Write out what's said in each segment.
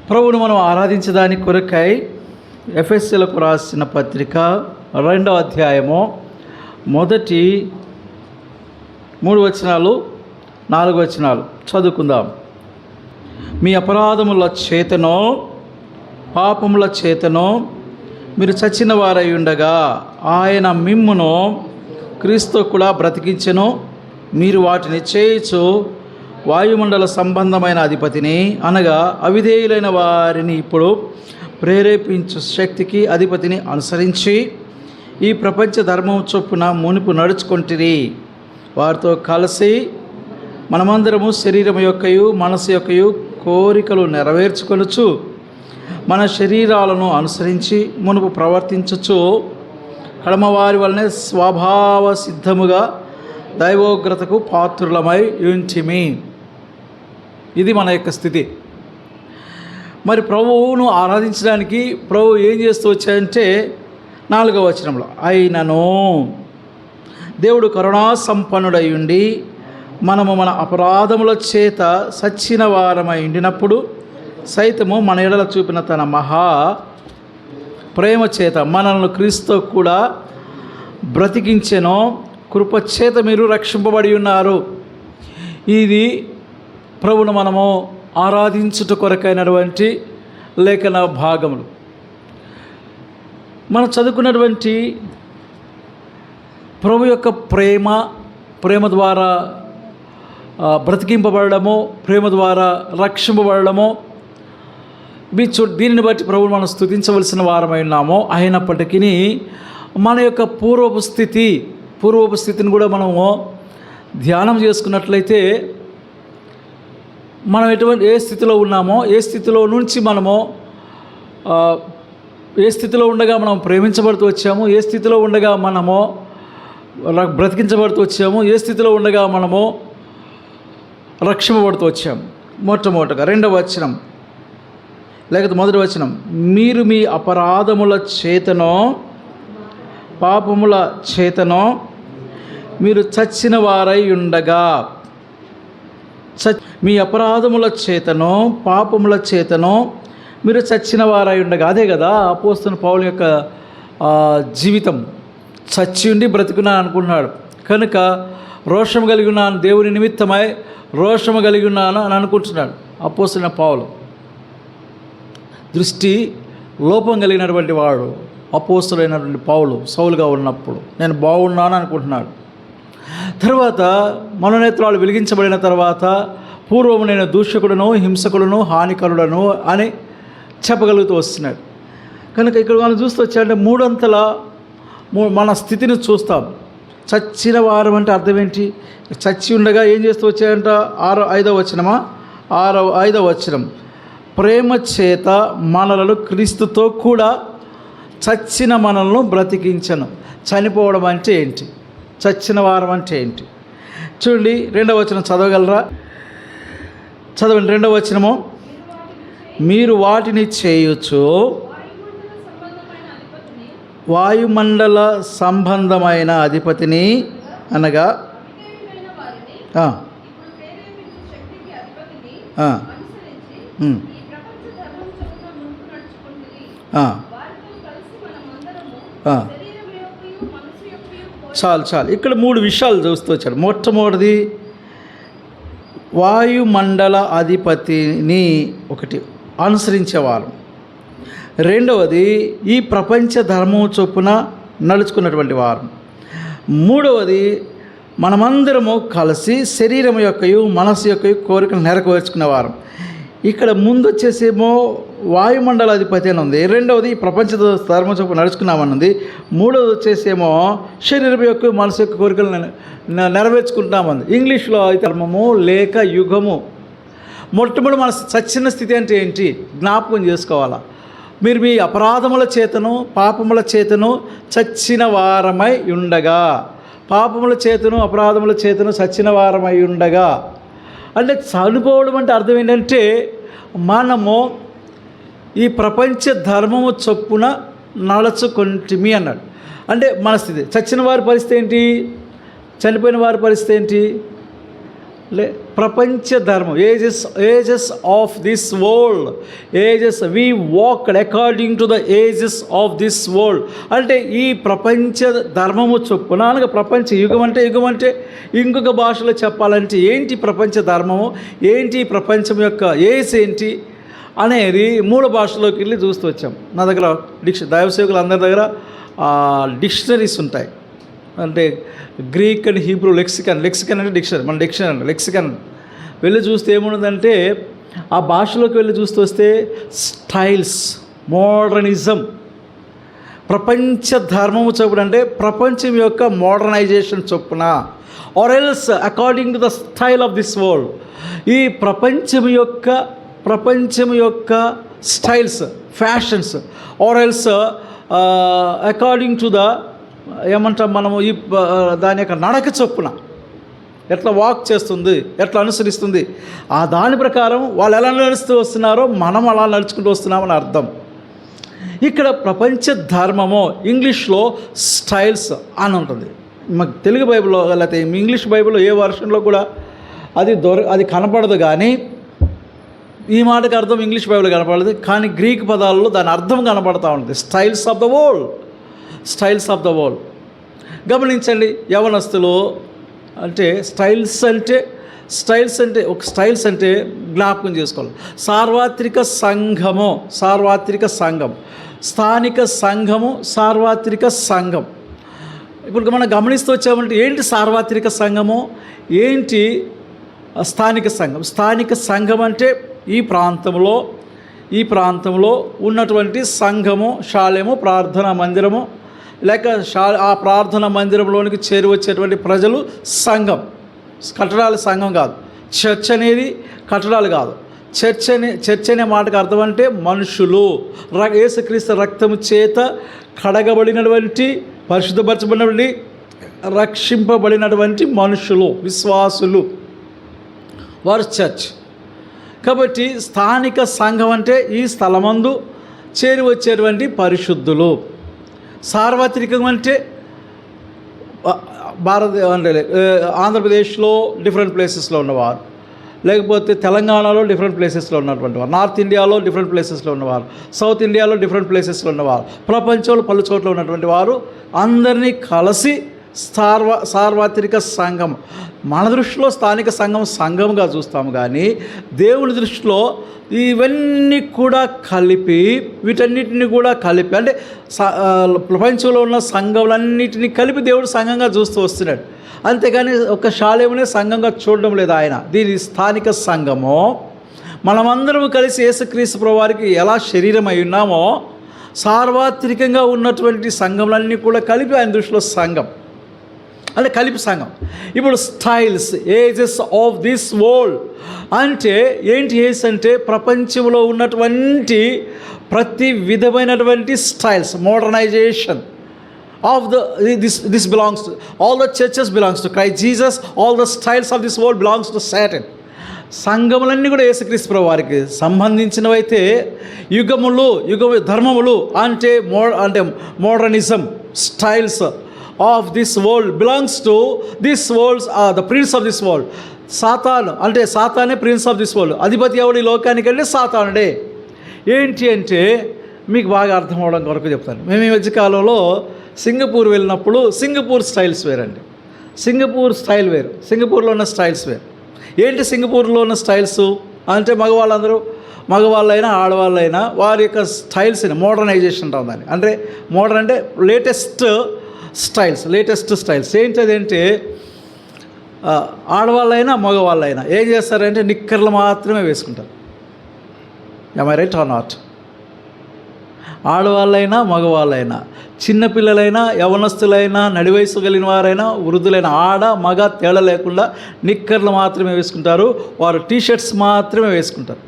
ప్రభువును మనం ఆరాధించడానికి కొరకై ఎఫెసీయులకు రాసిన పత్రిక 2వ అధ్యాయము మొదటి 3 వచనాలు 4 వచనాలు చదువుకుందాం. మీ అపరాధముల చేతనో పాపముల చేతనో మీరు చచ్చిన వారై ఉండగా ఆయన మిమ్మును క్రీస్తు కూడా బ్రతికించెను. మీరు వాటిని చేయుచు వాయుమండల సంబంధమైన అధిపతిని అనగా అవిధేయులైన వారిని ఇప్పుడు ప్రేరేపించు శక్తికి అధిపతిని అనుసరించి ఈ ప్రపంచ ధర్మం చొప్పున మునుపు నడుచుకొంటిరి. వారితో కలిసి మనమందరము శరీరం యొక్కయు మనసు యొక్కయు కోరికలు నెరవేర్చుకొనుచు మన శరీరాలను అనుసరించి మునుపు ప్రవర్తించుచు కడమవారి వలనే స్వభావ సిద్ధముగా దైవోగ్రతకు పాత్రులమై ఉంటిమి. ఇది మన యొక్క స్థితి. మరి ప్రభువును ఆరాధించడానికి ప్రభు ఏం చేస్తూ వచ్చాయంటే 4వ వచనంలో, అయినను దేవుడు కరుణా సంపన్నుడై ఉండి మనము మన అపరాధముల చేత సచ్చిన వారమై ఉండినప్పుడు సైతము మన ఎడల చూపిన తన మహా ప్రేమ చేత మనల్ని క్రీస్తు కూడా బ్రతికించెను. కృపచేత మీరు రక్షింపబడి ఉన్నారు. ఇది ప్రభువును మనము ఆరాధించుట కొరకైనటువంటి లేఖన భాగములు. మనం చదువుకున్నటువంటి ప్రభు యొక్క ప్రేమ ద్వారా బ్రతికింపబడము, ప్రేమ ద్వారా రక్షింపబడము, దీనిని బట్టి ప్రభువును మనం స్తుతించవలసిన వారమై ఉన్నాము. అయినప్పటికీ మన యొక్క పూర్వపు స్థితిని కూడా మనము ధ్యానం చేసుకున్నట్లయితే మనం ఏ స్థితిలో ఉన్నామో, ఏ స్థితిలో నుంచి మనము ఏ స్థితిలో ఉండగా మనం ప్రేమించబడుతూ వచ్చాము, ఏ స్థితిలో ఉండగా మనము బ్రతికించబడుతూ వచ్చాము, ఏ స్థితిలో ఉండగా మనము రక్షింపబడుతూ వచ్చాము. మొట్టమొదటిగా 2వ వచనం లేకపోతే 1వ వచనం, మీరు మీ అపరాధముల చేతనో పాపముల చేతనో మీరు చచ్చిన వారై ఉండగా, మీ అపరాధముల చేతనో పాపముల చేతనో మీరు చచ్చిన వారై ఉండగా. అదే కదా అపోస్తలుడైన పౌలు యొక్క జీవితం. చచ్చి ఉండి బ్రతికున్నాను అనుకుంటున్నాడు కనుక రోషము కలిగి ఉన్నాను, దేవుని నిమిత్తమై రోషము కలిగి ఉన్నాను అని అనుకుంటున్నాడు అపోస్తలుడైన పౌలు. దృష్టి లోపం కలిగినటువంటి వాడు అపోస్తలుడైనటువంటి పౌలు సౌలుగా ఉన్నప్పుడు నేను బాగున్నాను అనుకుంటున్నాడు. తర్వాత మనోనేత్రాలు వెలిగించబడిన తర్వాత పూర్వము నేను దూషకుడును, హింసకుడును, హానికరుడను అని చెప్పగలుగుతూ వస్తున్నాడు. కనుక ఇక్కడ మనం చూస్తూ వచ్చాడంటే 3 అంతల మన స్థితిని చూస్తాం. చచ్చిన వారం అంటే అర్థం ఏంటి? చచ్చి ఉండగా ఏం చేస్తూ వచ్చాడంట? 5వ వచనమా 5వ వచనం, ప్రేమ చేత మనలను క్రీస్తుతో కూడా చచ్చిన మనలను బ్రతికించను. చనిపోవడం అంటే ఏంటి? చచ్చిన వారం అంటే ఏంటి? చూడండి 2వ వచనం చదవగలరా? చదవండి 2వ వచనము, మీరు వాటిని చేయొచ్చు వాయుమండల సంబంధమైన అధిపతిని అనగా చాలు ఇక్కడ 3 విషయాలు చూస్తూ వచ్చాడు. మొట్టమొదటిది వాయుమండల అధిపతిని ఒకటి అనుసరించేవారు. 2వది ఈ ప్రపంచ ధర్మం చొప్పున నడుచుకున్నటువంటి వారు. 3వది మనమందరము కలిసి శరీరం యొక్కయు మనసు యొక్కయు కోరికలు నెరవేర్చుకునేవారు. ఇక్కడ ముందు వచ్చేసేమో వాయుమండల అధిపతి అని ఉంది. 2వది ప్రపంచ ధర్మం చొప్పున నడుచుకున్నామని ఉంది. 3వది వచ్చేసేమో శరీరం యొక్క మనసు యొక్క కోరికలు నెరవేర్చుకుంటామని. ఇంగ్లీష్లో అయితే ధర్మము లేక యుగము. మొట్టమొదటి మన చచ్చిన స్థితి అంటే ఏంటి జ్ఞాపకం చేసుకోవాలా. మీరు మీ అపరాధముల చేతను పాపముల చేతను చచ్చిన వారమై ఉండగా, పాపముల చేతను అపరాధముల చేతను చచ్చిన వారమై ఉండగా అంటే చనిపోవడం అంటే అర్థం ఏంటంటే మనము ఈ ప్రపంచ ధర్మము చొప్పున నడుచుకుంటుమి అన్నాడు. అంటే మన స్థితి. చచ్చిన వారి పరిస్థితి ఏంటి? చనిపోయిన వారి పరిస్థితి ఏంటి? ప్రపంచ ధర్మం, ages of this world, we walked according to the ages of this world. అంటే ఈ ప్రపంచ ధర్మము చొప్పున, అనగా ప్రపంచ యుగం అంటే ఇంకొక భాషలో చెప్పాలంటే ఏంటి ప్రపంచ ధర్మము, ఏంటి ప్రపంచం యొక్క ఏజ్ ఏంటి అనేది మూల భాషలోకి వెళ్ళి చూస్తూ వచ్చాం. నా దగ్గర దైవసేవకులు అందరి దగ్గర డిక్షనరీస్ ఉంటాయి. అంటే గ్రీక్ అండ్ హీబ్రూ లెక్సికన్ అంటే డిక్షనరీ, మన డిక్షనరీ లెక్సికన్ వెళ్ళి చూస్తే ఏమున్నదంటే, ఆ భాషలోకి వెళ్ళి చూస్తూ వస్తే స్టైల్స్, మోడర్నిజం, ప్రపంచ ధర్మము చొప్పున, అంటే ప్రపంచం యొక్క మోడర్నైజేషన్ చొప్పున, or else according to the style of this world. ఈ ప్రపంచం యొక్క styles, fashions, or else according to the ఏమంటాం మనము, ఈ దాని యొక్క నడక చొప్పున ఎట్లా వాక్ చేస్తుంది, ఎట్లా అనుసరిస్తుంది, ఆ దాని ప్రకారం వాళ్ళు ఎలా నడుస్తూ వస్తున్నారో మనం అలా నడుచుకుంటూ వస్తున్నామని అర్థం. ఇక్కడ ప్రపంచ ధర్మము ఇంగ్లీష్లో స్టైల్స్ అని ఉంటుంది. మాకు తెలుగు బైబిల్లో లేకపోతే ఇంగ్లీష్ బైబిల్లో ఏ వర్షన్లో కూడా అది కనపడదు. కానీ ఈ మాటకు అర్థం ఇంగ్లీష్ బైబిల్ కనపడదు, కానీ గ్రీక్ పదాలలో దాని అర్థం కనపడుతూ ఉంటుంది. Styles of the world. గమనించండి, యవనస్తులు అంటే స్టైల్స్ అంటే జ్ఞాపకం చేసుకోవాలి. సార్వత్రిక సంఘం, స్థానిక సంఘము, సార్వత్రిక సంఘం. ఇప్పుడు మనం గమనిస్తూ వచ్చామంటే ఏంటి సార్వత్రిక సంఘము, ఏంటి స్థానిక సంఘం అంటే ఈ ప్రాంతంలో ఉన్నటువంటి సంఘము, శాలెము, ప్రార్థనా మందిరము, లేక ఆ ప్రార్థనా మందిరంలోనికి చేరి వచ్చేటువంటి ప్రజలు సంఘం. కట్టడాల సంఘం కాదు. చర్చ్ అనేది కట్టడాలు కాదు. చర్చ్ అనే మాటకు అర్థం అంటే మనుషులు, యేసుక్రీస్తు రక్తము చేత కడగబడినటువంటి, పరిశుద్ధపరచబడినటువంటి, రక్షింపబడినటువంటి మనుషులు, విశ్వాసులు, వారు చర్చ్. కాబట్టి స్థానిక సంఘం అంటే ఈ స్థలమందు చేరి వచ్చేటువంటి పరిశుద్ధులు. సార్వత్రికం అంటే ఆంధ్రప్రదేశ్లో డిఫరెంట్ ప్లేసెస్లో ఉన్నవారు, లేకపోతే తెలంగాణలో డిఫరెంట్ ప్లేసెస్లో ఉన్నటువంటి వారు, నార్త్ ఇండియాలో డిఫరెంట్ ప్లేసెస్లో ఉన్నవారు, సౌత్ ఇండియాలో డిఫరెంట్ ప్లేసెస్లో ఉన్నవారు, ప్రపంచంలో పలు చోట్ల ఉన్నటువంటి వారు అందరినీ కలిసి సార్వత్రిక సంఘం. మన దృష్టిలో స్థానిక సంఘంగా చూస్తాము, కానీ దేవుని దృష్టిలో ఇవన్నీ కూడా వీటన్నిటిని కూడా కలిపి అంటే ప్రపంచంలో ఉన్న సంఘములన్నిటినీ కలిపి దేవుడు సంఘంగా చూస్తూ వస్తున్నాడు. అంతేగాని ఒక శాలేమునే సంఘంగా చూడడం లేదు ఆయన. దీని స్థానిక సంఘము మనమందరం కలిసి యేసుక్రీస్తు ప్రభువారికి ఎలా శరీరం అయి ఉన్నామో, సార్వత్రికంగా ఉన్నటువంటి సంఘములన్నీ కూడా కలిపి ఆయన దృష్టిలో సంఘం అంటే కలిపి సంఘం. ఇప్పుడు styles, ages of this world అంటే ఏంటి? ఏజ్ అంటే ప్రపంచంలో ఉన్నటువంటి ప్రతి విధమైనటువంటి styles, modernization of this belongs to all the churches, belongs to Christ Jesus. All the styles of this world belongs to Satan. సంఘములన్నీ కూడా యేసుక్రీస్తు ప్రభువు వారికి సంబంధించినవైతే, ధర్మములు అంటే modernism, styles of this world belongs to this world's the prince of this world. సాతానే prince of this world. అధిపతి ఎవడు ఈ లోకానికంటే సాతానుడే. ఏంటి అంటే మీకు బాగా అర్థం అవడం కొరకు చెప్తాను. మేము ఈ మధ్యకాలంలో సింగపూర్ వెళ్ళినప్పుడు సింగపూర్ స్టైల్స్ వేరండి. సింగపూర్ స్టైల్ వేరు, సింగపూర్లో ఉన్న స్టైల్స్ వేరు. ఏంటి సింగపూర్లో ఉన్న స్టైల్స్ అంటే మగవాళ్ళైనా ఆడవాళ్ళైనా వారి యొక్క స్టైల్స్ మోడర్నైజేషన్ ఉందని. అంటే మోడర్న్ అంటే లేటెస్ట్ స్టైల్స్ ఏంటంటే ఆడవాళ్ళైనా మగవాళ్ళైనా ఏం చేస్తారంటే నిక్కర్లు మాత్రమే వేసుకుంటారు. am I right or not? ఆడవాళ్ళైనా మగవాళ్ళైనా, చిన్నపిల్లలైనా, యవనస్తులైనా, నడివయసు కలిగిన వారైనా, వృద్ధులైన, ఆడ మగ తేడా లేకుండా నిక్కర్లు మాత్రమే వేసుకుంటారు. వారు టీషర్ట్స్ మాత్రమే వేసుకుంటారు.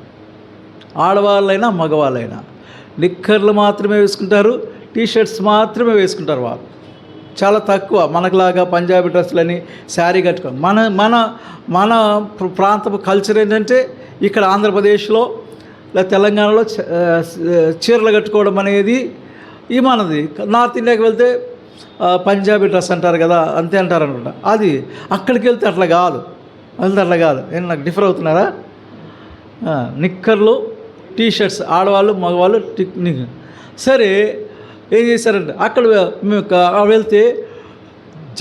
ఆడవాళ్ళైనా మగవాళ్ళైనా నిక్కర్లు మాత్రమే వేసుకుంటారు, టీషర్ట్స్ మాత్రమే వేసుకుంటారు. వారు చాలా తక్కువ మనకులాగా పంజాబీ డ్రెస్సులని, శారీ కట్టుకొని. మన ప్రాంతపు కల్చర్ ఏంటంటే ఇక్కడ ఆంధ్రప్రదేశ్లో లేదా తెలంగాణలో చీరలు కట్టుకోవడం అనేది ఈ మనది. నార్త్ ఇండియాకి వెళ్తే పంజాబీ డ్రెస్ అంటారు కదా, అంతే అంటారు అనుకుంటా. అది అక్కడికి వెళ్తే అట్లా కాదు. అట్లా కాదు. నేను నాకు డిఫర్ అవుతున్నారా? నిక్కర్లు, టీషర్ట్స్, ఆడవాళ్ళు మగవాళ్ళు సరే ఏం చేశారంటే అక్కడ వెళ్తే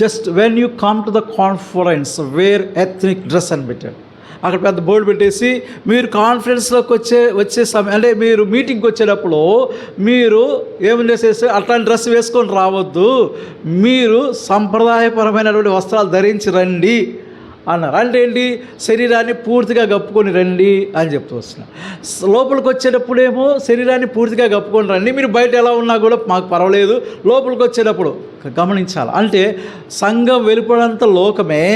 just when you come to the conference wear ethnic dress అని పెట్టాడు. అక్కడ పెద్ద బోర్డు పెట్టేసి మీరు కాన్ఫరెన్స్లోకి వచ్చే సమయం అంటే మీరు మీటింగ్కి వచ్చేటప్పుడు మీరు ఏమి చేసేసి అట్లాంటి డ్రెస్ వేసుకొని రావద్దు, మీరు సంప్రదాయపరమైనటువంటి వస్త్రాలు ధరించి రండి అన్నారు. అంటే ఏంటి? శరీరాన్ని పూర్తిగా కప్పుకొని రండి అని చెప్తూ వస్తున్నా. లోపలికి వచ్చేటప్పుడేమో శరీరాన్ని పూర్తిగా కప్పుకొని రండి, మీరు బయట ఎలా ఉన్నా కూడా మాకు పర్వాలేదు, లోపలికి వచ్చేటప్పుడు గమనించాలి. అంటే సంఘం వెలుపడంత లోకమే,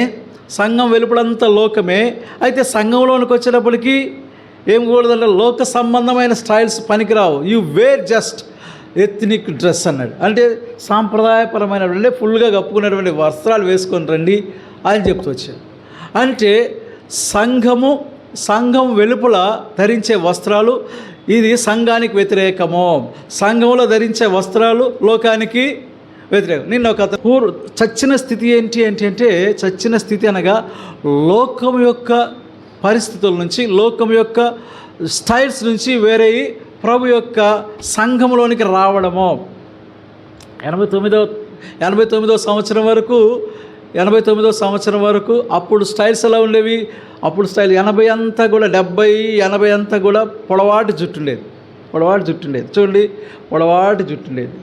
సంఘం వెలుపడంత లోకమే. అయితే సంఘంలోనికి వచ్చేటప్పటికి ఏం కూడదంటే లోక సంబంధమైన స్టైల్స్ పనికిరావు. You wear just ethnic dress అన్నాడు. అంటే సాంప్రదాయపరమైనటువంటి ఫుల్గా కప్పుకున్నటువంటి వస్త్రాలు వేసుకొని రండి అని చెప్తూ వచ్చాడు. అంటే సంఘం వెలుపల ధరించే వస్త్రాలు ఇది సంఘానికి వ్యతిరేకము, సంఘంలో ధరించే వస్త్రాలు లోకానికి వ్యతిరేకం. నిన్న ఒక చచ్చిన స్థితి ఏంటి అంటే చచ్చిన స్థితి అనగా లోకం యొక్క పరిస్థితుల నుంచి, లోకం యొక్క స్టైల్స్ నుంచి వేరే ప్రభు యొక్క సంఘంలోనికి రావడము. 89వ సంవత్సరం వరకు అప్పుడు స్టైల్స్ ఎలా ఉండేవి? అప్పుడు స్టైల్ 80 అంతా కూడా 70-80 అంతా కూడా పొడవాటి జుట్టు ఉండేది. చూడండి, పొడవాటి జుట్టు ఉండేది.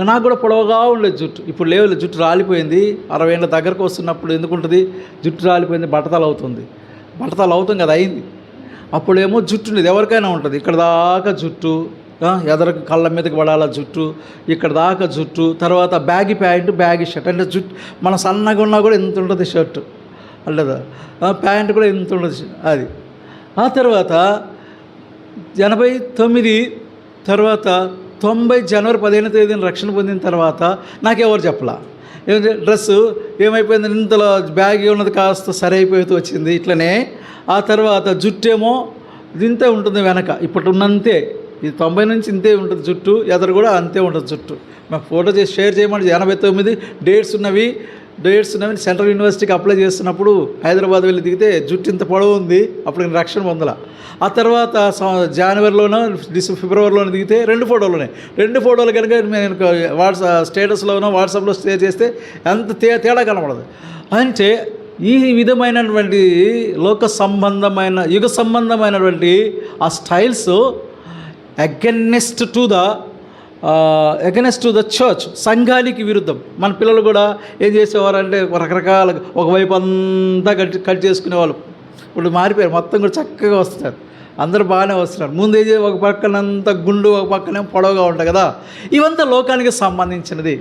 నాకు కూడా పొడవగా ఉండేది జుట్టు. ఇప్పుడు లేవు, జుట్టు రాలిపోయింది. 60 ఏళ్ళ దగ్గరకు వస్తున్నప్పుడు ఎందుకుంటుంది? జుట్టు రాలిపోయింది, బట్టతలు అవుతుంది కదా, అయింది. అప్పుడేమో జుట్టు ఉండేది, ఎవరికైనా ఉంటుంది. ఇక్కడ దాకా జుట్టు, ఎదరకు కళ్ళ మీదకి పడాల జుట్టు, ఇక్కడ దాకా జుట్టు. తర్వాత బ్యాగీ ప్యాంటు, బ్యాగీ షర్ట్. అంటే జుట్టు మనం సన్నగా ఉన్నా కూడా ఎంత ఉంటుంది షర్టు, అల్లదా ప్యాంటు కూడా ఎంత ఉండదు అది. ఆ తర్వాత 89 తర్వాత 90 జనవరి 15వ తేదీన రక్షణ పొందిన తర్వాత నాకెవరు చెప్పలా. డ్రెస్సు ఏమైపోయింది, ఇంతలో బ్యాగ్ ఉన్నది కాస్త సరైపోతూ వచ్చింది ఇట్లనే. ఆ తర్వాత జుట్టేమో ఇంతే ఉంటుంది వెనక, ఇప్పుడు ఉన్నంతే. ఇది 90 నుంచి ఇంతే ఉంటుంది జుట్టు, ఎదరు కూడా అంతే ఉంటుంది జుట్టు. మాకు ఫోటో చేసి షేర్ చేయమని 89 డేట్స్ ఉన్నవి సెంట్రల్ యూనివర్సిటీకి అప్లై చేస్తున్నప్పుడు హైదరాబాద్ వెళ్ళి దిగితే జుట్టు ఇంత పొడవు ఉంది. అప్పుడు నేను రక్షణ పొందల. ఆ తర్వాత జనవరిలోనో ఫిబ్రవరిలోనో దిగితే 2 ఫోటోలు కనుక నేను స్టేటస్లోనో వాట్సాప్లో షేర్ చేస్తే ఎంత తేడా కనబడదు. అంటే ఈ విధమైనటువంటి లోక సంబంధమైన యుగ సంబంధమైనటువంటి ఆ styles against to the church, సంఘానికి విరుద్ధం. మన పిల్లలు కూడా ఏం చేసేవారంటే రకరకాల ఒకవైపు అంతా కట్ చేసుకునేవాళ్ళు. ఇప్పుడు మారిపోయారు, మొత్తం కూడా చక్కగా వస్తున్నారు, అందరూ బాగానే వస్తున్నారు. ముందు ఏం ఒక పక్కనంతా గుండు, ఒక పక్కనే పొడవుగా ఉంటాయి కదా. ఇవంతా లోకానికి సంబంధించినది.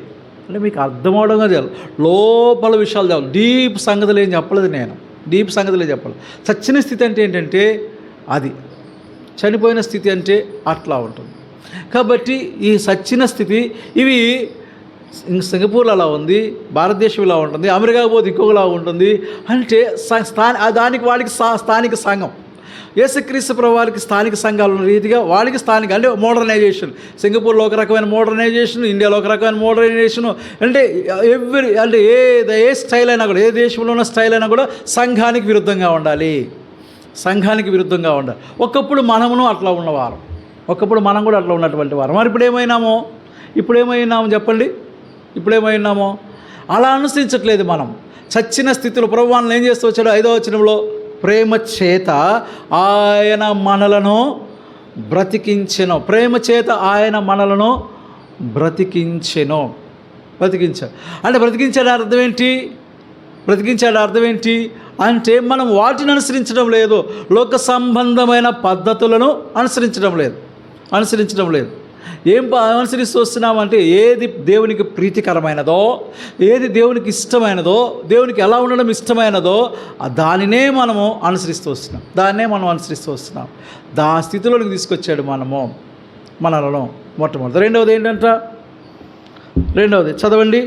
అంటే మీకు అర్థమవడంగా చేయాలి, లోపల విషయాలు చేయాలి. డీప్ సంగతులు ఏం చెప్పలేదు నేను, చచ్చిన స్థితి అంటే ఏంటంటే అది, చనిపోయిన స్థితి అంటే అట్లా ఉంటుంది. కాబట్టి ఈ సచ్చిన స్థితి ఇవి సింగపూర్లో అలా ఉంది, భారతదేశం ఇలా ఉంటుంది, అమెరికా పోతే ఇంకొకలా ఉంటుంది. అంటే దానికి వాడికి స్థానిక సంఘం, యేసుక్రీస్తు ప్రభు వారికి స్థానిక సంఘాలు ఉన్న రీతిగా వాళ్ళకి స్థానిక అంటే మోడర్నైజేషన్. సింగపూర్లో ఒక రకమైన మోడర్నైజేషన్, ఇండియాలో ఒక రకమైన మోడర్నైజేషన్. అంటే ఏ స్టైల్ అయినా కూడా, ఏ దేశంలో ఉన్న స్టైల్ అయినా కూడా సంఘానికి విరుద్ధంగా ఉండాలి. ఒకప్పుడు మనమును అట్లా ఉన్నవారు, ఒకప్పుడు మనం కూడా అట్లా ఉన్నటువంటి వారు. మరి ఇప్పుడేమైనాము చెప్పండి, ఇప్పుడేమైనామో అలా అనుసరించట్లేదు మనం. చచ్చిన స్థితిలో ప్రభు మనల్ని ఏం చేస్తూ వచ్చాడు? 5వ వచనంలో ప్రేమ చేత ఆయన మనలను బ్రతికించెను. బ్రతికించాడు అంటే బ్రతికించాడు అర్థం ఏంటి అంటే మనం వాటిని అనుసరించడం లేదు, లోక సంబంధమైన పద్ధతులను అనుసరించడం లేదు. ఏం అనుసరిస్తూ వస్తున్నామంటే ఏది దేవునికి ప్రీతికరమైనదో, ఏది దేవునికి ఇష్టమైనదో, దేవునికి ఎలా ఉండడం ఇష్టమైనదో దానినే మనము అనుసరిస్తూ వస్తున్నాం. దా స్థితిలోనికి తీసుకొచ్చాడు మనలను మొట్టమొదటి. రెండవది ఏంటంట? చదవండి.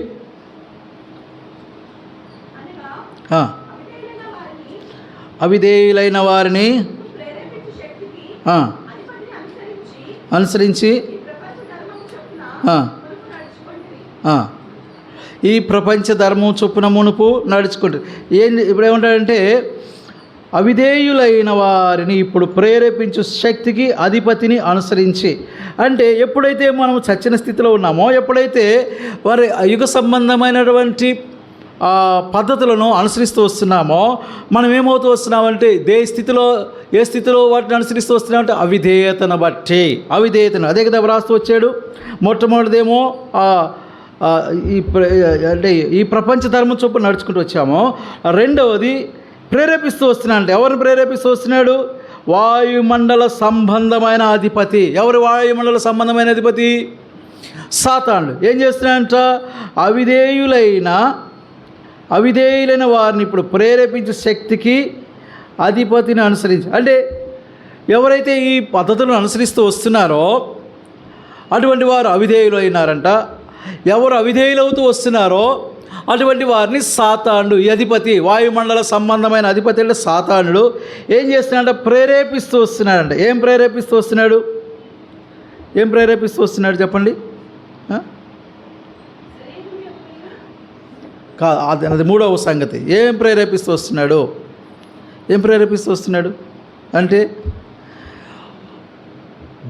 అవిధేయులైన వారిని అనుసరించి ఈ ప్రపంచ ధర్మం చొప్పున మునుపు నడుచుకుంటారు. ఇప్పుడు ఏమంటాడంటే అవిధేయులైన వారిని ఇప్పుడు ప్రేరేపించు శక్తికి అధిపతిని అనుసరించి. అంటే ఎప్పుడైతే మనం చచ్చిన స్థితిలో ఉన్నామో, ఎప్పుడైతే వారి యుగ సంబంధమైనటువంటి పద్ధతులను అనుసరిస్తూ వస్తున్నామో, మనం ఏమవుతూ వస్తున్నామంటే ఏ స్థితిలో వాటిని అనుసరిస్తూ వస్తున్నామంటే అవిధేయతను బట్టి. అవిధేయతను అదే కదా వ్రాస్తూ వచ్చాడు. మొట్టమొదటిదేమో అంటే ఈ ప్రపంచ ధర్మం చొప్పున నడుచుకుంటూ వచ్చామో. రెండవది ప్రేరేపిస్తూ వస్తున్నాడు. అంటే ఎవరిని ప్రేరేపిస్తూ వస్తున్నాడు? వాయుమండల సంబంధమైన అధిపతి. ఎవరు వాయుమండల సంబంధమైన అధిపతి? సాతానుడు. ఏం చేస్తున్నాడంట? అవిధేయులైన వారిని ఇప్పుడు ప్రేరేపించే శక్తికి అధిపతిని అనుసరించి. అంటే ఎవరైతే ఈ పద్ధతులను అనుసరిస్తూ వస్తున్నారో అటువంటి వారు అవిధేయులు అయినారంట. ఎవరు అవిధేయులవుతూ వస్తున్నారో అటువంటి వారిని సాతానుడు, ఈ అధిపతి, వాయుమండల సంబంధమైన అధిపతి అంటే సాతానుడు ఏం చేస్తున్నాడంటే ప్రేరేపిస్తూ వస్తున్నాడంట. ఏం ప్రేరేపిస్తూ వస్తున్నాడు? చెప్పండి. అది మూడవ సంగతి. ఏం ప్రేరేపిస్తూ వస్తున్నాడు అంటే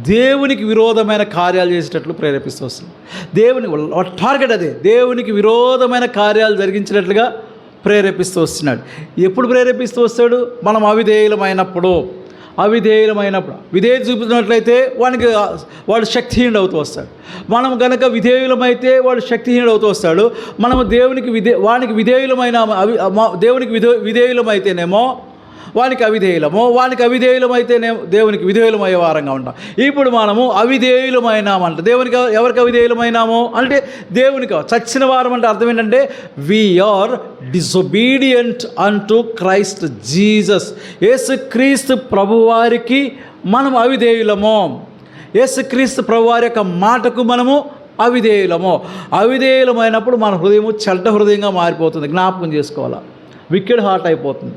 దేవునికి విరోధమైన కార్యాలు చేసేటట్లు ప్రేరేపిస్తూ వస్తుంది. టార్గెట్ అదే, దేవునికి విరోధమైన కార్యాలు జరిగించినట్లుగా ప్రేరేపిస్తూ వస్తున్నాడు. ఎప్పుడు ప్రేరేపిస్తూ వస్తాడు? మనం అవిధేయులమైనప్పుడు. విధేయత చూపుతున్నట్లయితే వాడు శక్తిహీనుడు అవుతూ వస్తాడు. మనం కనుక విధేయులమైతే వాడు శక్తిహీనుడు అవుతూ వస్తాడు. మనము దేవునికి విధేయులమైతేనేమో వానికి అవిధేయులమైతేనేమో దేవునికి విధేయులమయ్యే వారంగా ఉంటాం. ఇప్పుడు మనము అవిధేయులమైనామంట. ఎవరికి అవిధేయులమైనామో అంటే దేవునికి. చచ్చిన వారం అంటే అర్థం ఏంటంటే వీఆర్ డిసొబీడియంట్ అన్టు క్రైస్ట్ జీసస్. యేసుక్రీస్తు ప్రభువారికి మనం అవిధేయులము. యేసుక్రీస్తు ప్రభువారి యొక్క మాటకు మనము అవిధేయులమైనప్పుడు మన హృదయము చెడ్డ హృదయంగా మారిపోతుంది. జ్ఞాపకం చేసుకోవాలా. వికెడ్ హార్ట్ అయిపోతుంది.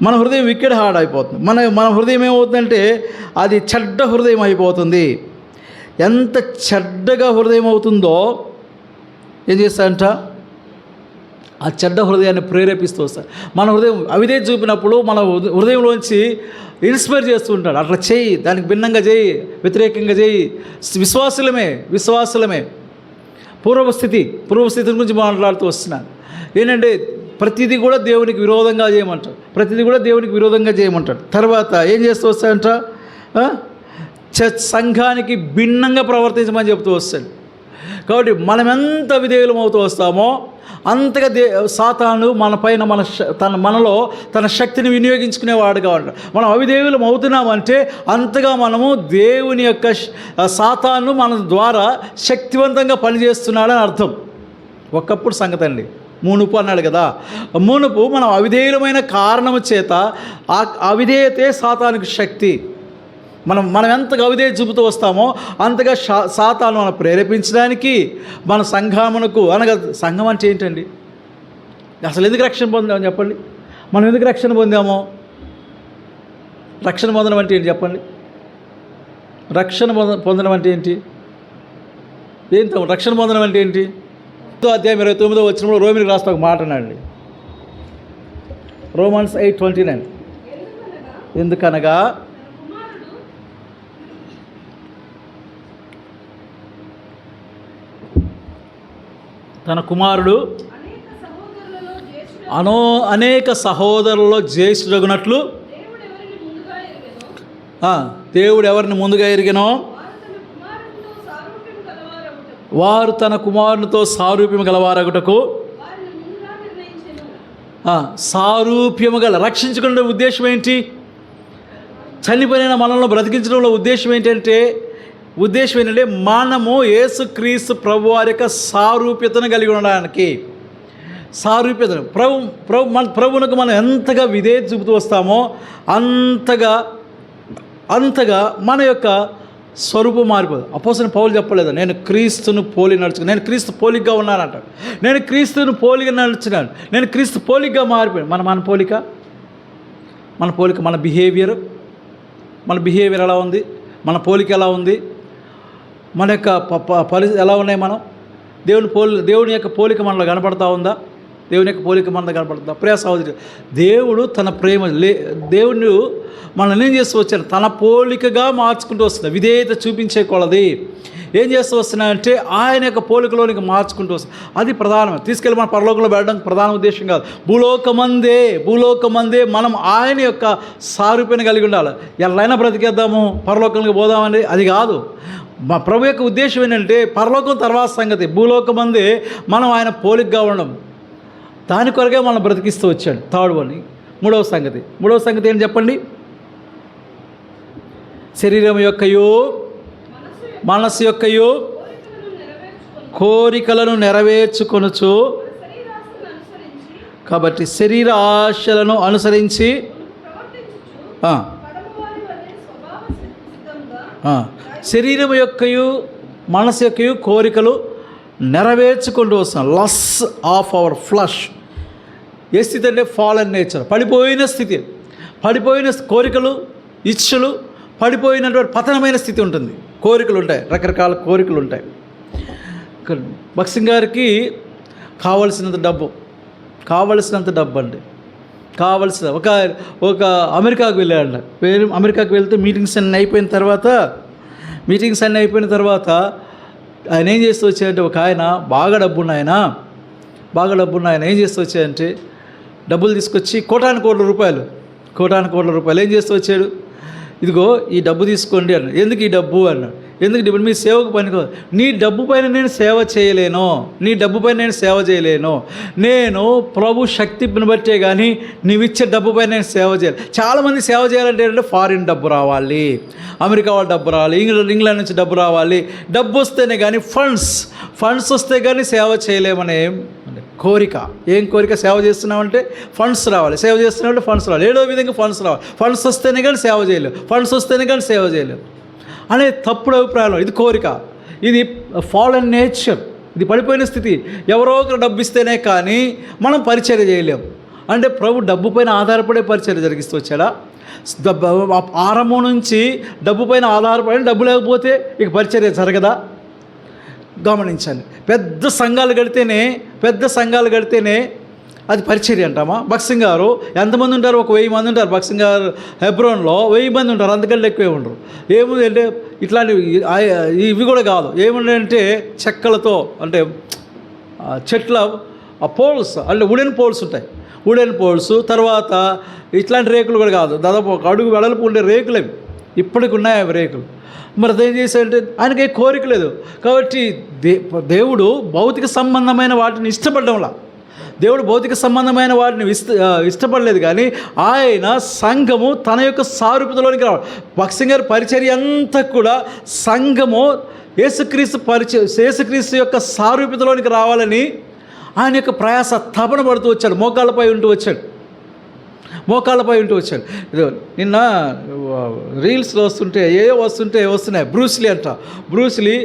మన హృదయం వికెడ్ హార్ట్ అయిపోతుంది. మన హృదయం ఏమవుతుందంటే అది చెడ్డ హృదయం అయిపోతుంది. ఎంత చెడ్డగా హృదయం అవుతుందో ఏం చేస్తాడంట? ఆ చెడ్డ హృదయాన్ని ప్రేరేపిస్తూ వస్తాడు. మన హృదయం అవిధేయత చూపినప్పుడు మన హృదయంలోంచి ఇన్స్పైర్ చేస్తూ ఉంటాడు. అట్లా చేయి, దానికి భిన్నంగా చేయి, వ్యతిరేకంగా చేయి. విశ్వాసులమే పూర్వస్థితి గురించి మాట్లాడుతూ వస్తున్నాను. ఏంటంటే ప్రతిదీ కూడా దేవునికి విరోధంగా చేయమంటాడు. తర్వాత ఏం చేస్తూ వస్తాడంట? సంఘానికి భిన్నంగా ప్రవర్తించమని చెప్తూ వస్తాడు. కాబట్టి మనం ఎంత విధేయులం అవుతూ వస్తామో అంతగా సాతాను మనలో తన శక్తిని వినియోగించుకునేవాడుగా ఉంటాడు. మనం అవిధేయులం అవుతున్నామంటే అంతగా మనము దేవుని యొక్క సాతాను మన ద్వారా శక్తివంతంగా పనిచేస్తున్నాడని అర్థం. ఒకప్పుడు సంగతి అండి. మునుపు అన్నాడు కదా. మునుపు మనం అవిధేయులమైన కారణము చేత ఆ అవిధేయతే సాతానికి శక్తి. మనం ఎంతగా అవిధేయత చూపుతూ వస్తామో అంతగా సాతాను మనం ప్రేరేపించడానికి మన సంఘమునకు. అనగా సంఘం అంటే ఏంటండి? అసలు ఎందుకు రక్షణ పొందామని చెప్పండి. మనం ఎందుకు రక్షణ పొందామో? రక్షణ పొందడం అంటే ఏంటి చెప్పండి? పొందడం అంటే ఏంటి? రక్షణ పొందడం అంటే ఏంటి? అధ్యాయం 29వ వచనంలో రోమిలికి రాస్తా ఒక మాట అన్నాడండి. రోమన్స్ 8:29. ఎందుకనగా తన కుమారుడు అనేక సహోదరులలో జ్యేష్ఠుడగునట్లు దేవుడు ఎవరిని ముందుగా ఎరిగెనో వారు తన కుమారునితో సారూప్యము గలవారగుటకు. సారూప్యము గల రక్షించుకునే ఉద్దేశం ఏంటి? చనిపోయిన మనల్ని బ్రతికించడంలో ఉద్దేశం ఏంటంటే మనము యేసుక్రీస్తు ప్రభువారి యొక్క సారూప్యతను కలిగి ఉండడానికి. ప్రభువునకు మనం ఎంతగా విధేయత చూపుతూ వస్తామో అంతగా మన యొక్క స్వరూపం మారిపోదు. అపోస్తలుడైన పౌలు చెప్పలేదు, నేను క్రీస్తును పోలి నడుచుకున్నాను, నేను క్రీస్తు పోలికగా ఉన్నానంటాడు. నేను క్రీస్తును పోలిగా నడుచున్నాను, నేను క్రీస్తు పోలికగా మారిపోయాను. మన పోలిక మన బిహేవియర్ ఎలా ఉంది, మన పోలిక ఎలా ఉంది, మన యొక్క పరిస్థితి ఎలా ఉన్నాయి, దేవుని యొక్క పోలిక మనలో కనపడతా ఉందా? దేవుని యొక్క పోలిక మన కనపడుతుంది. ప్రియ సహోదరి, దేవుడు తన ప్రేమ దేవుడు మనల్ని ఏం చేస్తూ వచ్చాడు, తన పోలికగా మార్చుకుంటూ వస్తుంది. విధేయత చూపించే కొలది ఏం చేస్తూ వస్తున్నాయంటే ఆయన యొక్క పోలికలోనికి మార్చుకుంటూ వస్తుంది. అది ప్రధానం. తీసుకెళ్ళి మన పరలోకంలో వెళ్ళడం ప్రధాన ఉద్దేశం కాదు. భూలోకమందే మనం ఆయన యొక్క సారూప్యాన్ని కలిగి ఉండాలి. ఎల్లైనా బ్రతికేద్దాము, పరలోకంలోకి పోదామని అది కాదు. మా ప్రభు యొక్క ఉద్దేశం ఏంటంటే పరలోకం తర్వాత సంగతి, భూలోకమందే మనం ఆయన పోలికగా ఉండడం. దాని కొరకే మనం బ్రతికిస్తూ వచ్చాడు. Third one. మూడవ సంగతి ఏంటి చెప్పండి? శరీరం యొక్కయో మనసు యొక్కయో కోరికలను నెరవేర్చుకొనుచు, కాబట్టి శరీర ఆశలను అనుసరించి శరీరం యొక్కయు మనసు యొక్కయు కోరికలు నెరవేర్చుకుంటూ వస్తున్నాం. లస్ ఆఫ్ అవర్ ఫ్లష్. ఏ స్థితి అంటే ఫాలన్ నేచర్, పడిపోయిన స్థితి. పడిపోయిన కోరికలు, ఇచ్ఛలు, పడిపోయినటువంటి పతనమైన స్థితి ఉంటుంది. కోరికలు ఉంటాయి, రకరకాల కోరికలు ఉంటాయి. భక్సింగ్ గారికి కావలసినంత డబ్బు అండి, కావలసిన ఒక అమెరికాకు వెళ్ళాడంట. అమెరికాకు వెళ్తే మీటింగ్స్ అన్నీ అయిపోయిన తర్వాత ఆయన ఏం చేస్తూ వచ్చాడంటే, ఒక ఆయన బాగా డబ్బున్న ఆయన ఏం చేస్తూ వచ్చాడంటే, డబ్బులు తీసుకొచ్చి కోటాను కోట్ల రూపాయలు ఏం చేస్తూ వచ్చాడు, ఇదిగో ఈ డబ్బు తీసుకోండి అన్నాడు. ఎందుకు ఈ డబ్బు అన్నాడు. ఎందుకు డబ్బు? మీ సేవకు పనికో. నీ డబ్బు పైన నేను సేవ చేయలేను. నేను ప్రభు శక్తిని బట్టే కానీ నీవిచ్చే డబ్బు పైన నేను సేవ చేయలేను. చాలామంది సేవ చేయాలంటే ఏంటంటే ఫారిన్ డబ్బు రావాలి, అమెరికా వాళ్ళ డబ్బు రావాలి, ఇంగ్లాండ్ నుంచి డబ్బు రావాలి. డబ్బు వస్తేనే కానీ ఫండ్స్ వస్తే కానీ సేవ చేయలేమనే కోరిక. ఏం కోరిక? సేవ చేస్తున్నామంటే ఫండ్స్ రావాలి, సేవ చేస్తున్నామంటే ఫండ్స్ రావాలి, ఏడో విధంగా ఫండ్స్ రావాలి. ఫండ్స్ వస్తేనే కానీ సేవ చేయలేము అనే తప్పుడు అభిప్రాయం. ఇది కోరిక, ఇది ఫాలన్ నేచర్, ఇది పడిపోయిన స్థితి. ఎవరో ఒకరు డబ్బు ఇస్తేనే కానీ మనం పరిచర్య చేయలేము. అంటే ప్రభు డబ్బు పైన ఆధారపడే పరిచర్య జరిగిస్తూ వచ్చాడా? ఆరంభం నుంచి డబ్బు పైన ఆధారపడి, డబ్బు లేకపోతే ఇక పరిచర్య జరగదా? గమనించండి. పెద్ద సంఘాలు కడితేనే అది పరిచర్య అంటామా? భక్సింగ్ గారు ఎంతమంది ఉంటారు? ఒక 1000 మంది ఉంటారు. భక్సింగ్ గారు హెబ్రోన్లో 1000 మంది ఉంటారు, అంతకంటే ఎక్కువే ఉండరు. ఏముంది అంటే ఇట్లాంటివి ఇవి కూడా కాదు. ఏముందంటే చెక్కలతో, అంటే చెట్ల పోల్స్, అంటే వుడెన్ పోల్స్, తర్వాత ఇట్లాంటి రేకులు కూడా కాదు, దాదాపు ఒక అడుగు వెడల్పు ఉండే రేకులు అవి. ఇప్పటికి ఉన్నాయి అవి రేకులు. మరి అదేం చేశాడంటే ఆయనకి కోరిక లేదు. కాబట్టి దేవుడు భౌతిక సంబంధమైన వాటిని ఇష్టపడడంలా, దేవుడు భౌతిక సంబంధమైన వాటిని ఇష్టపడలేదు. కానీ ఆయన సంఘము తన యొక్క సారూప్యతలోనికి రావాలి. భక్సింగ్ గారి పరిచర్య అంతా కూడా సంఘము యేసుక్రీస్తు యొక్క సారూప్యతలోనికి రావాలని ఆయన యొక్క ప్రయాస తపన పడుతూ వచ్చాడు. మోకాళ్ళపై ఉంటూ వచ్చాడు. ఇదో నిన్న రీల్స్లో వస్తున్నాయి. బ్రూస్లీ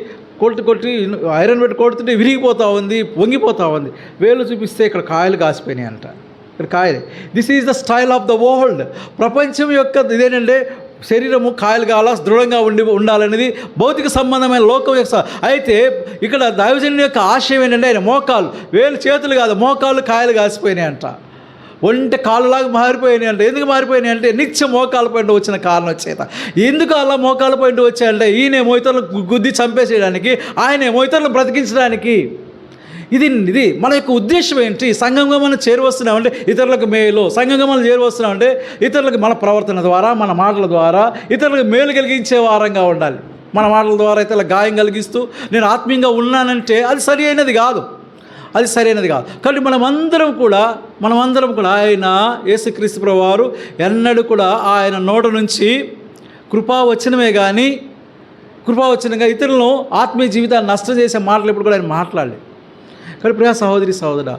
కొట్టి ఐరన్ పెట్టి కొడుతుంటే విరిగిపోతూ ఉంది, వంగిపోతూ ఉంది. వేలు చూపిస్తే ఇక్కడ కాయలు కాసిపోయినాయి అంట. ఇక్కడ కాయలు. This is the style of the world. ప్రపంచం యొక్క ఇదేనంటే శరీరము కాయలు కావాలా, దృఢంగా ఉండాలనేది భౌతిక సంబంధమైన లోకం యొక్క. అయితే ఇక్కడ దైవజనుని యొక్క ఆశయం ఏంటంటే ఆయన మోకాలు, వేలు చేతులు కాదు, మోకాళ్ళు కాయలు కాసిపోయినాయి అంట. ఒంటి కాళ్ళలాగా మారిపోయినాయి అంటే. ఎందుకు మారిపోయినాయి అంటే నిత్య మోకాళ్ళ పైన వచ్చిన కారణం చేత. ఎందుకు అలా మోకాళ్ళ పైన వచ్చాయంటే ఈయనేమో ఇతరులను గుద్ది చంపేసేయడానికి, ఆయనేమో ఇతరులను బ్రతికించడానికి. ఇది మన యొక్క ఉద్దేశం ఏంటి? సంఘంగా మనం చేరువస్తున్నామంటే ఇతరులకు మేలు, సంఘంగా మనం చేరువస్తున్నామంటే ఇతరులకు మన ప్రవర్తన ద్వారా, మన మాటల ద్వారా ఇతరులకు మేలు కలిగించే వారంగా ఉండాలి. మన మాటల ద్వారా ఇతరులకు గాయం కలిగిస్తూ నేను ఆత్మీయంగా ఉన్నానంటే అది సరి అయినది కాదు. కాబట్టి మనమందరం కూడా ఆయన యేసుక్రీస్తు ప్రభువారు ఎన్నడూ కూడా ఆయన నోట నుంచి కృపావచనంగా ఇతరులను ఆత్మీయ జీవితాన్ని నష్టం చేసే మాటలు ఎప్పుడు కూడా ఆయన మాట్లాడలేదు. కానీ ప్రియ సహోదరా,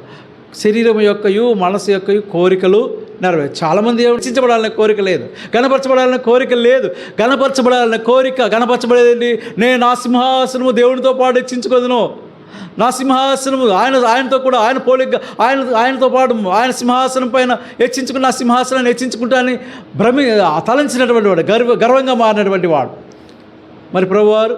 శరీరం యొక్కయు మనసు యొక్కయు కోరికలు నెరవేరు. చాలామంది రక్షించబడాలనే కోరిక లేదు, గణపరచబడాలనే కోరిక లేదు. గణపరచబడేది నేను నా సింహాసనము దేవునితో పాటు హెచ్చించుకోదును, నా సింహాసనము ఆయనతో కూడా ఆయన పోలిక ఆయనతో పాటు ఆయన సింహాసనం పైన హెచ్చించుకుని నా సింహాసనాన్ని హెచ్చించుకుంటానని తలంచినటువంటి వాడు, గర్వంగా మారినటువంటి వాడు. మరి ప్రభువారు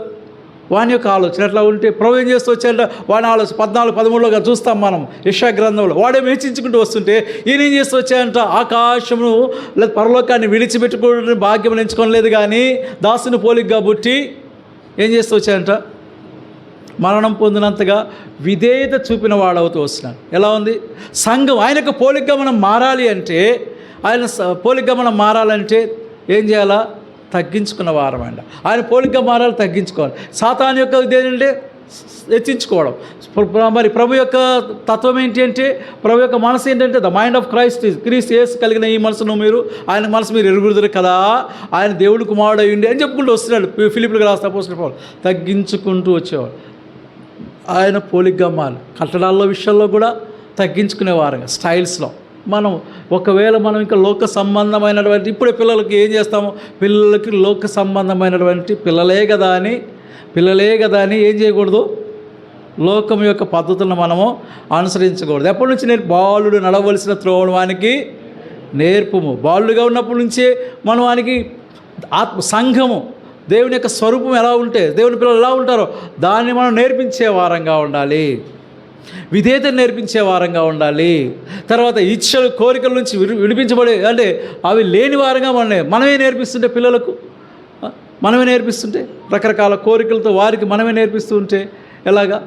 వాని యొక్క ఆలోచన ఎట్లా ఉంటే ప్రభు ఏం చేస్తూ వచ్చాడంటే వాని ఆలోచన 14-13లో చూస్తాం మనం యెషయా గ్రంథంలో. వాడేమో హెచ్చించుకుంటూ వస్తుంటే ఈయన ఏం చేస్తూ వచ్చాడంట, ఆకాశమును లేదా పరలోకాన్ని విడిచిపెట్టుకోవడానికి భాగ్యం ఎంచుకోలేదు, కానీ దాసుని పోలికగా పుట్టి ఏం చేస్తూ వచ్చాడంట, మరణం పొందినంతగా విధేయత చూపిన వాడవుతూ వస్తున్నాడు. ఎలా ఉంది సంఘం? ఆయనకు పోలికగా మనం మారాలి అంటే, ఆయన పోలికగా మనం మారాలంటే ఏం చేయాలా? తగ్గించుకున్న వారం అండి. ఆయన పోలికగా మారాలి, తగ్గించుకోవాలి. సాతాను యొక్క ఇదేంటంటే హెచ్చించుకోవడం. మరి ప్రభు యొక్క తత్వం ఏంటి అంటే, ప్రభు యొక్క మనసు ఏంటంటే ద మైండ్ ఆఫ్ క్రైస్ట్ యేసు కలిగిన ఈ మనసును మీరు, ఆయన మనసు మీరు ఎరుగుదురు కదా, ఆయన దేవుడు కుమారుడు అయ్యిండి అని చెప్పుకుంటూ వస్తున్నాడు. ఫిలిప్పీయులకు రాసిన అపోస్తలుడు పౌలు తగ్గించుకుంటూ వచ్చేవాడు. ఆయన పోలికగా మారి కట్టడాల్లో విషయాల్లో కూడా తగ్గించుకునేవారుగా, స్టైల్స్లో. మనం ఒకవేళ మనం ఇంకా లోక సంబంధమైనటువంటి, ఇప్పుడే పిల్లలకి ఏం చేస్తాము, పిల్లలకి లోక సంబంధమైనటువంటి పిల్లలే కదా అని ఏం చేయకూడదు, లోకం యొక్క పద్ధతులను మనము అనుసరించకూడదు. ఎప్పటి నుంచి నేను బాలుడు నడవలసిన త్రోవను వానికి నేర్పుము. బాలుడుగా ఉన్నప్పటి నుంచే మనం వానికి సంఘము, దేవుని యొక్క స్వరూపం ఎలా ఉంటే, దేవుని పిల్లలు ఎలా ఉంటారో దాన్ని మనం నేర్పించే వారంగా ఉండాలి, విధేయతను నేర్పించే వారంగా ఉండాలి. తర్వాత ఇచ్చలు కోరికల నుంచి విడిపించబడే, అంటే అవి లేని వారంగా మనమే నేర్పిస్తుంటే, పిల్లలకు మనమే నేర్పిస్తుంటే, రకరకాల కోరికలతో వారికి మనమే నేర్పిస్తూ ఉంటే ఎలాగా?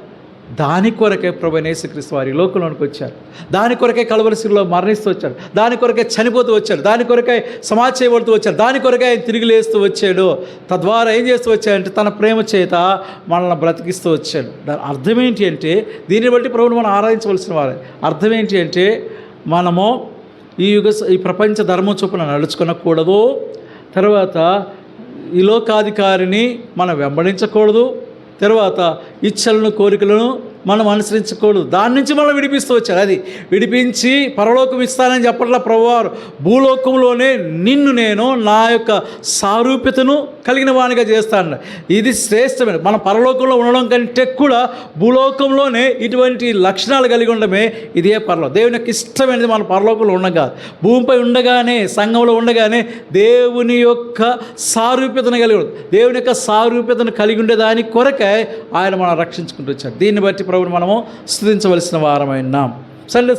దాని కొరకే ప్రభువైన యేసుక్రీస్తు వారి లోకంలోనికి వచ్చారు. దాని కొరకే కలువరి శిలువలో మరణిస్తూ వచ్చాడు. దాని కొరకే చనిపోతూ వచ్చాడు. దాని కొరకే సమాధి చేయబడుతూ వచ్చాడు. దాని కొరకే ఆయన తిరిగి లేస్తూ వచ్చాడు. తద్వారా ఏం చేస్తూ వచ్చాడంటే తన ప్రేమ చేత మనల్ని బ్రతికిస్తూ వచ్చాడు. దాని అర్థం ఏంటి అంటే, దీన్ని బట్టి ప్రభువుని మనం ఆరాధించవలసిన వారే. అర్థం ఏంటి అంటే, మనము ఈ ప్రపంచ ధర్మం చొప్పున నడుచుకోకూడదు. తర్వాత ఈ లోకాధికారిని మనం వెంబడించకూడదు. తర్వాత ఇచ్చలను కోరికలను మనం అనుసరించకూడదు. దాని నుంచి మనం విడిపిస్తూ వచ్చారు. అది విడిపించి పరలోకం ఇస్తానని చెప్పట్లా ప్రభువారు, భూలోకంలోనే నిన్ను నేను నా యొక్క సారూప్యతను కలిగిన వానిగా చేస్తాను. ఇది శ్రేష్టమైన, మన పరలోకంలో ఉండడం కంటే కూడా భూలోకంలోనే ఇటువంటి లక్షణాలు కలిగి ఉండడమే ఇదే పరలోకం. దేవుని యొక్క ఇష్టమైనది మన పరలోకంలో ఉండగా, భూమిపై ఉండగానే, సంఘంలో ఉండగానే దేవుని యొక్క సారూప్యతను కలిగి ఉండదు. దేవుని యొక్క సారూప్యతను కలిగి ఉండేదాని కొరకే ఆయన మనం రక్షించుకుంటూ వచ్చాడు. దీన్ని బట్టి ప్రభువుని మనము స్తుతించవలసిన వారమైనాం. సండే